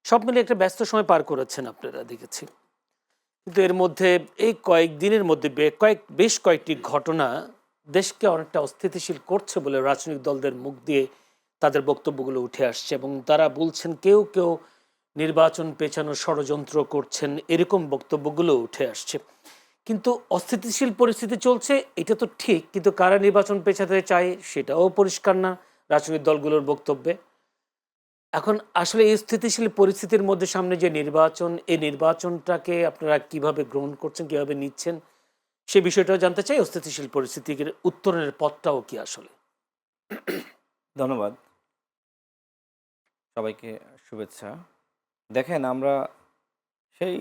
সব মিলে একটা ব্যস্ত সময় পার করেছেন আপনারা দেখেছি। কিন্তু এর মধ্যে এই কয়েকদিনের মধ্যে বেশ কয়েকটি ঘটনা দেশকে অনেকটা অস্থিতিশীল করছে বলে রাজনৈতিক দলদের মুখ দিয়ে তাদের বক্তব্যগুলো উঠে আসছে, এবং তারা বলছেন কেউ কেউ নির্বাচন পেছানোর ষড়যন্ত্র করছেন, এরকম বক্তব্যগুলো উঠে আসছে। কিন্তু অস্থিতিশীল পরিস্থিতি চলছে এটা তো ঠিক, কিন্তু কারা নির্বাচন পেছাতে চায় সেটাও পরিষ্কার না রাজনৈতিক দলগুলোর বক্তব্যে। এখন আসলে এই স্থিতিশীল পরিস্থিতির মধ্যে সামনে যে নির্বাচন, এই নির্বাচনটাকে আপনারা কিভাবে গ্রহণ করছেন, কিভাবে নিচ্ছেন, সে বিষয়টাও জানতে চাই। অস্থিতিশীল পরিস্থিতির উত্তরণের পথটাও কি আসলে? ধন্যবাদ। সবাইকে শুভেচ্ছা। দেখেন, আমরা সেই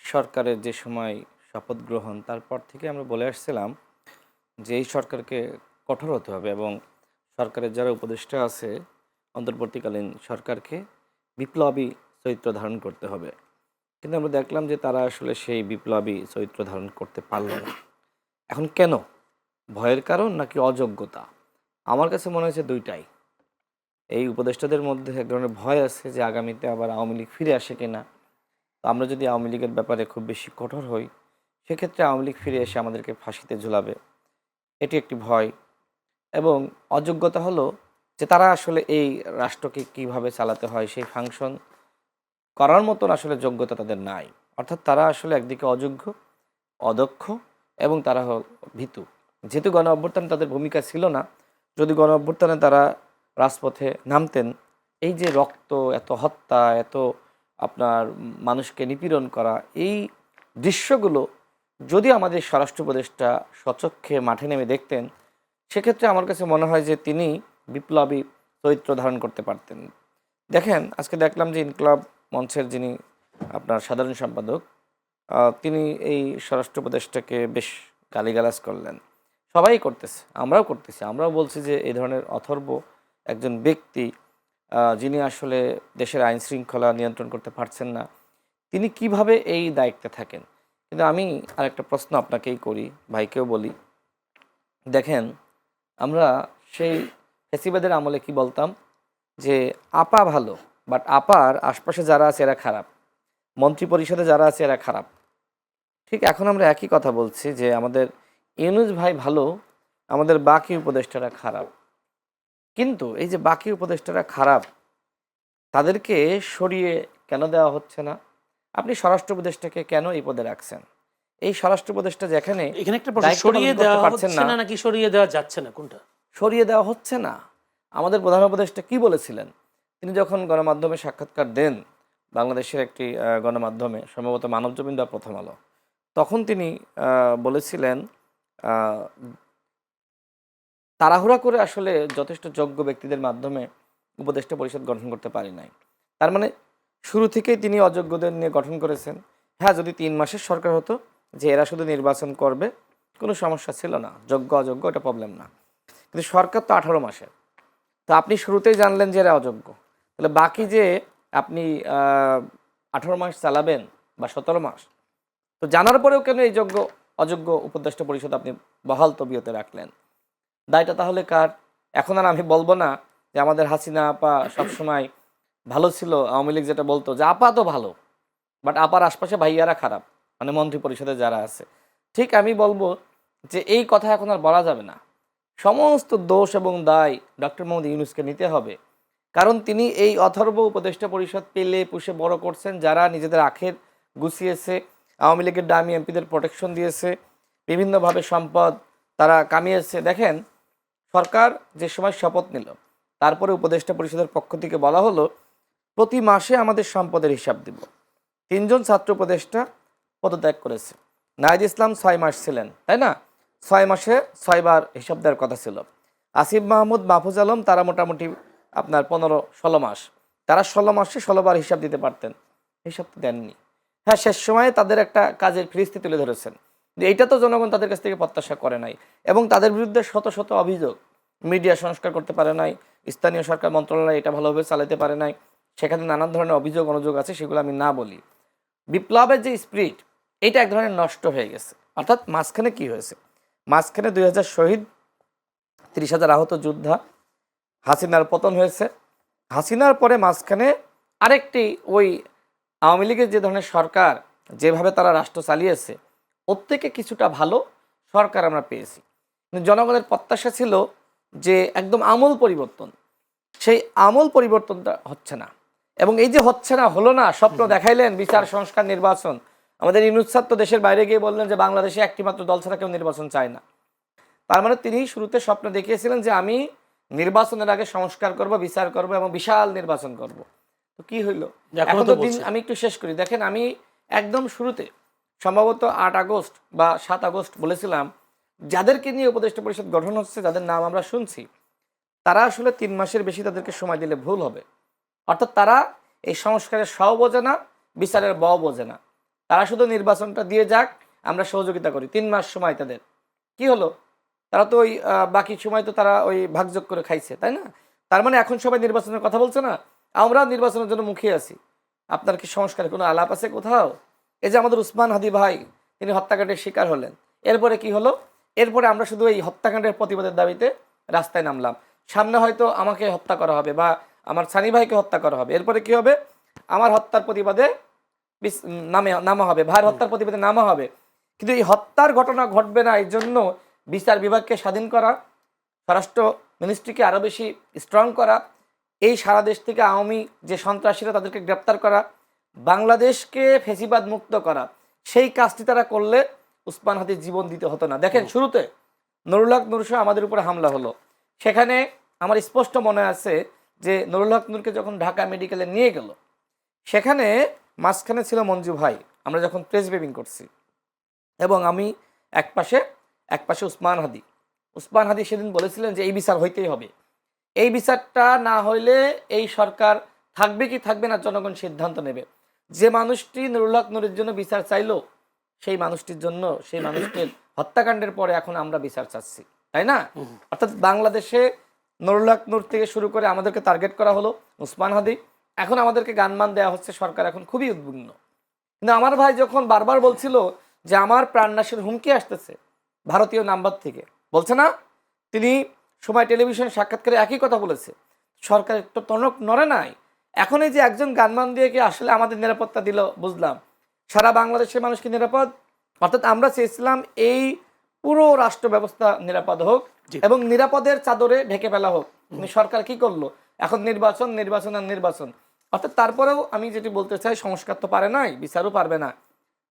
সরকারের যে সময় শপথ গ্রহণ তারপর থেকে আমরা বলে আসছিলাম যে এই সরকারকে কঠোর হতে হবে এবং সরকারের যারা উপদেষ্টা আছে অন্তর্বর্তীকালীন সরকারকে বিপ্লবী চরিত্র ধারণ করতে হবে। কিন্তু আমরা দেখলাম যে তারা আসলে সেই বিপ্লবী চরিত্র ধারণ করতে পারল না। এখন কেন? ভয়ের কারণ নাকি অযোগ্যতা? আমার কাছে মনে হয়েছে দুইটাই। এই উপদেষ্টাদের মধ্যে এক ধরনের ভয় আছে যে আগামীতে আবার আওয়ামী লীগ ফিরে আসে কিনা। তো আমরা যদি আওয়ামী লীগের ব্যাপারে খুব বেশি কঠোর হই, সেক্ষেত্রে আওয়ামী লীগ ফিরে এসে আমাদেরকে ফাঁসিতে ঝুলাবে, এটি একটি ভয়। এবং অযোগ্যতা হলো যে তারা আসলে এই রাষ্ট্রকে কিভাবে চালাতে হয় সেই ফাংশন করার মতন আসলে যোগ্যতা তাদের নাই। অর্থাৎ তারা আসলে একদিকে অযোগ্য, অদক্ষ এবং তারা ভীতু। যেহেতু গণ অভ্যুত্থানে তাদের ভূমিকা ছিল না, যদি গণ অভ্যুত্থানে তারা রাজপথে নামতেন, এই যে রক্ত, এত হত্যা, এত আপনার মানুষকে নিপীড়ন করা, এই দৃশ্যগুলো যদি আমাদের স্বরাষ্ট্র উপদেষ্টা স্বচক্ষে মাঠে নেমে দেখতেন, সেক্ষেত্রে আমার কাছে মনে হয় যে তিনি বিপ্লবী চরিত্র ধারণ করতে পারতেন। দেখেন, আজকে দেখলাম যে ইনকলাব মঞ্চের যিনি আপনার সাধারণ সম্পাদক, তিনি এই স্বরাষ্ট্র উপদেষ্টাকে বেশ গালিগালাজ করলেন। সবাই করতেছে, আমরাও করতেছি। আমরাও বলছি যে এই ধরনের অথর্ব একজন ব্যক্তি, যিনি আসলে দেশের আইন শৃঙ্খলা নিয়ন্ত্রণ করতে পারছেন না, তিনি কিভাবে এই দায়িত্বে থাকেন। কিন্তু আমি আরেকটা প্রশ্ন আপনাকেই করি, ভাইকেও বলি। দেখেন, আমরা সেই ফেসিবাদের আমলে কি বলতাম যে আপা ভালো, বাট আপার আশপাশে যারা আছে এরা খারাপ, মন্ত্রী পরিষদে যারা আছে এরা খারাপ। ঠিক এখন আমরা একই কথা বলছি যে আমাদের ইউনূস ভাই ভালো, আমাদের বাকি উপদেষ্টারা খারাপ। কিন্তু এই যে বাকি উপদেষ্টারা খারাপ, তাদেরকে সরিয়ে কেন দেওয়া হচ্ছে না? আপনি স্বরাষ্ট্র উপদেষ্টাকে কেন এই পদে রাখছেন? এই স্বরাষ্ট্র উপদেষ্টা যেখানে এখানে একটা প্রশ্ন, দায়িত্ব সরিয়ে পালন করতে দেওয়া পারছেন হচ্ছে না, না নাকি সরিয়ে দেওয়া যাচ্ছে না, কোনটা? সরিয়ে দেওয়া হচ্ছে না। আমাদের প্রধান উপদেষ্টা কি বলেছিলেন? তিনি যখন গণমাধ্যমে সাক্ষাৎকার দেন, বাংলাদেশের একটি গণমাধ্যমে, সম্ভবত মানবজমিন বা প্রথম আলো, তখন তিনি বলেছিলেন আহ, তাড়াহুড়া করে আসলে যথেষ্ট যোগ্য ব্যক্তিদের মাধ্যমে উপদেষ্টা পরিষদ গঠন করতে পারি নাই। তার মানে শুরু থেকেই তিনি অযোগ্যদের নিয়ে গঠন করেছেন। হ্যাঁ, যদি 3 মাসের সরকার হতো যে এরা শুধু নির্বাচন করবে, কোনো সমস্যা ছিল না, যোগ্য অযোগ্য এটা প্রবলেম না। কিন্তু সরকার তো 18 মাসের। তো আপনি শুরুতেই জানলেন যে এরা অযোগ্য, তাহলে বাকি যে আপনি 18 মাস চালাবেন বা 17 মাস, তো জানার পরেও কেন এই অযোগ্য উপদেষ্টা পরিষদ আপনি বহাল তবিয়তে রাখলেন? দায়টা তাহলে কার? এখন আর আমি বলবো না যে আমাদের হাসিনা আপা সবসময় ভালো ছিল, আওয়ামী লীগ যেটা বলতো যে আপা তো ভালো, বাট আপার আশপাশে ভাইয়ারা খারাপ, মানে মন্ত্রী পরিষদে যারা আছে। ঠিক আমি বলবো যে এই কথা এখন আর বলা যাবে না। সমস্ত দোষ এবং দায় ডক্টর মোহাম্মদ ইউনূসকে নিতে হবে। কারণ তিনি এই অথর্ব উপদেষ্টা পরিষদ পেলে পুষে বড় করছেন, যারা নিজেদের আখের গুছিয়েছে, আওয়ামী লীগের ডামি এমপিদের প্রোটেকশন দিয়েছে, বিভিন্নভাবে সম্পদ তারা কামিয়েছে। দেখেন, সরকার যে সময় শপথ নিল, তারপরে উপদেষ্টা পরিষদের পক্ষ থেকে বলা হলো প্রতি মাসে আমাদের সম্পদের হিসাব দিব। 3 জন ছাত্র উপদেষ্টা পদত্যাগ করেছে। নাহিদ ইসলাম 6 মাস ছিলেন, তাই না? 6 মাসে 6 বার হিসাব দেওয়ার কথা ছিল। আসিফ মাহমুদ, মাহফুজ আলম, তারা মোটামুটি আপনার 15-16 মাস, তারা 16 মাসে 16 বার হিসাব দিতে পারতেন, হিসাব তো দেননি। হ্যাঁ, শেষ সময়ে তাদের একটা কাজের ফিরিস্তি তুলে ধরেছেন, যে এইটা তো জনগণ তাদের কাছ থেকে প্রত্যাশা করে নাই। এবং তাদের বিরুদ্ধে শত শত অভিযোগ, মিডিয়া সংস্কার করতে পারে নাই, স্থানীয় সরকার মন্ত্রণালয় এটা ভালোভাবে চালাতে পারে নাই, সেখানে নানান ধরনের অভিযোগ অনুযোগ আছে, সেগুলো আমি না বলি। বিপ্লবের যে স্পিরিট, এটা এক ধরনের নষ্ট হয়ে গেছে। অর্থাৎ মাঝখানে কি হয়েছে? মাঝখানে 2000 শহীদ, 30,000 আহত যোদ্ধা, হাসিনার পতন হয়েছে। হাসিনার পরে মাঝখানে আরেকটি ওই আওয়ামী লীগের যে ধরনের সরকার যেভাবে তারা রাষ্ট্র চালিয়েছে ওর থেকে কিছুটা ভালো সরকার আমরা পেয়েছি, কিন্তু জনগণের প্রত্যাশা ছিল যে একদম আমূল পরিবর্তন, সেই আমূল পরিবর্তনটা হচ্ছে না। এবং এই যে হচ্ছে না, হলো না, স্বপ্ন দেখাইলেন বিচার সংস্কার নির্বাচন। আমাদের ইউনূস স্যার তো দেশের বাইরে গিয়ে বললেন যে বাংলাদেশে একটি মাত্র দল ছাড়া কেউ নির্বাচন চায় না। তার মানে তিনি শুরুতে স্বপ্ন দেখিয়েছিলেন যে আমি নির্বাচনের আগে সংস্কার করব, বিচার করব এবং বিশাল নির্বাচন করব। তো কি হইল? এখন তো দিন আমি একটু শেষ করি। দেখেন, আমি একদম শুরুতে সম্ভবত 8 আগস্ট বা 7 আগস্ট বলেছিলাম যাদেরকে নিয়ে উপদেষ্টা পরিষদ গঠন হচ্ছে, যাদের নাম আমরা শুনছি, তারা আসলে 3 মাসের বেশি তাদেরকে সময় দিলে ভুল হবে। অর্থাৎ তারা এই সংস্কারের সও বোঝে না, বিচারের বও বোঝে না। তারা শুধু নির্বাচনটা দিয়ে যাক, আমরা সহযোগিতা করি। 3 মাস সময় তাদের, কি হলো? তারা তো ওই বাকি সময় তো তারা ওই ভাগযোগ করে খাইছে, তাই না? তার মানে এখন সবাই নির্বাচনের কথা বলছে না, আমরা নির্বাচনের জন্য মুখিয়ে আছি। আপনার কি সংস্কারের কোনো আলাপ আছে কোথাও? এই যে আমাদের উসমান হাদি ভাই, তিনি হত্যাকাণ্ডের শিকার হলেন, এরপরে কি হলো? এরপরে আমরা শুধু এই হত্যাকাণ্ডের প্রতিবাদের দাবিতে রাস্তায় নামলাম। সামনে হয়তো আমাকে হত্যা করা হবে বা আমার সানি ভাইকে হত্যা করা হবে। এরপরে কি হবে? আমার হত্যার প্রতিবাদে নামা হবে, ভাইয়ের হত্যার প্রতিবাদে নামা হবে। কিন্তু এই হত্যার ঘটনা ঘটবে না, এই জন্য বিচার বিভাগকে স্বাধীন করা, স্বরাষ্ট্র মিনিস্ট্রিকে আরও বেশি স্ট্রং করা, এই সারা দেশ থেকে আওয়ামী যে সন্ত্রাসীরা তাদেরকে গ্রেপ্তার করা, বাংলাদেশকে ফেসিবাদ মুক্ত করা, সেই কাজটি তারা করলে উসমান হাদির জীবন দিতে হতো না। দেখেন, শুরুতে নুরুল হক নূর শাহ আমাদের উপরে হামলা হলো, সেখানে আমার স্পষ্ট মনে আছে যে নুরুল হক নূরকে যখন ঢাকা মেডিকেলে নিয়ে গেল, সেখানে মাঝখানে ছিল মঞ্জু ভাই, আমরা যখন প্রেস ব্রিফিং করছি, এবং আমি এক পাশে উসমান হাদি সেদিন বলেছিলেন যে এই বিচার হইতেই হবে, এই বিচারটা না হইলে এই সরকার থাকবে কি থাকবে না জনগণ সিদ্ধান্ত নেবে। যে মানুষটি নুরুল হক নূরের জন্য বিচার চাইলো, সেই মানুষটির জন্য, সেই মানুষটির হত্যাকাণ্ডের পরে এখন আমরা বিচার চাচ্ছি, তাই না? অর্থাৎ বাংলাদেশে নুরুল হক নূর থেকে শুরু করে আমাদেরকে টার্গেট করা হলো, উসমান হাদি, এখন আমাদেরকে গানমান দেওয়া হচ্ছে। সরকার এখন খুবই উদ্বিগ্ন। কিন্তু আমার ভাই যখন বারবার বলছিল যে আমার প্রাণনাশের হুমকি আসতেছে ভারতীয় নাম্বার থেকে, বলছে না, তিনি সময় টেলিভিশনে সাক্ষাৎকারে একই কথা বলেছে, সরকার তো টনক নড়ে নাই। এখন এই যে একজন গানমান দিয়ে কি আসলে আমাদের নিরাপত্তা দিল, বুঝলাম সারা বাংলাদেশের মানুষ কি নিরাপদ? অর্থাৎ আমরা চেয়েছিলাম এই পুরো রাষ্ট্র ব্যবস্থা নিরাপদ হোক এবং নিরাপদের চাদরে ঢেকে ফেলা হোক। সরকার কি করলো? এখন নির্বাচন। অর্থাৎ তারপরেও আমি যেটি বলতে চাই, সংস্কার তো পারে নাই, বিচারও পারবে না।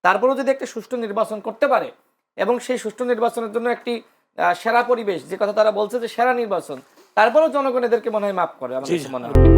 তারপরেও যদি একটা সুষ্ঠু নির্বাচন করতে পারে এবং সেই সুষ্ঠু নির্বাচনের জন্য একটি সেরা পরিবেশ, যে কথা তারা বলছে যে সেরা নির্বাচন, তারপরেও জনগণ এদেরকে মনে হয় মাফ করে, আমার কাছে মনে হয়।